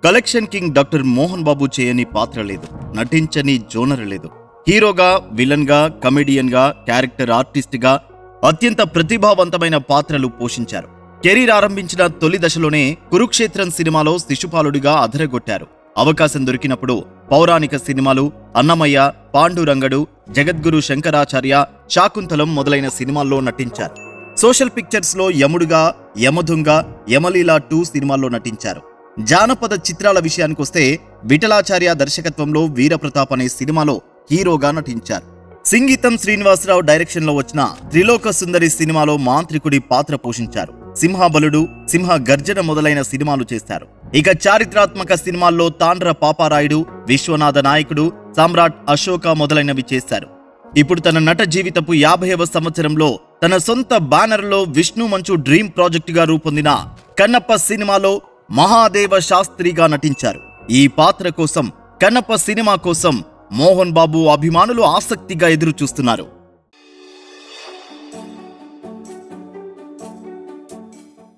Collection king doctor Mohan Babu చేయని పాత్ర లేదు, నటించని జోనర్ లేదు. హీరోగా, విలన్ గా, కమెడియన్ గా, క్యారెక్టర్ ఆర్టిస్ట్ గా అత్యంత ప్రతిభావంతమైన పాత్రలు పోషించారు. కెరీర్ ఆరంభించిన తొలి దశలోనే కురుక్షేత్రం సినిమాలో శిశుపాలుడిగా అదరగొట్టారు. అవకాశం దొరికినప్పుడు పౌరాణిక సినిమాలు అన్నమయ్య, పాండురంగడు, జగద్గురు శంకరాచార్య, శాకుంతలం మొదలైన సినిమాల్లో నటించారు. సోషల్ పిక్చర్స్ లో యముడుగా, యమధుంగ, యమలీల 2 సినిమాల్లో నటించారు. జానపద చిత్రాల విషయానికొస్తే విఠలాచార్య దర్శకత్వంలో వీరప్రతాప్ అనే సినిమాలో హీరోగా నటించారు. సింగీతం శ్రీనివాసరావు డైరెక్షన్ లో వచ్చిన త్రిలోక సుందరి సినిమాలో మాంత్రికుడి పాత్ర పోషించారు. సింహబలుడు, సింహ గర్జన మొదలైన సినిమాలు చేశారు. ఇక చారిత్రాత్మక సినిమాల్లో తాండ్ర పాపారాయుడు, విశ్వనాథ నాయకుడు, సామ్రాట్ అశోక మొదలైనవి చేశారు. ఇప్పుడు తన నట జీవితపు 50వ సంవత్సరంలో తన సొంత బ్యానర్లో విష్ణు మంచు డ్రీమ్ ప్రాజెక్టుగా రూపొందిన కన్నప్ప సినిమాలో మహాదేవ శాస్త్రిగా నటించారు. ఈ పాత్ర కోసం, కన్నప్ప సినిమా కోసం మోహన్ బాబు అభిమానులు ఆసక్తిగా ఎదురు చూస్తున్నారు.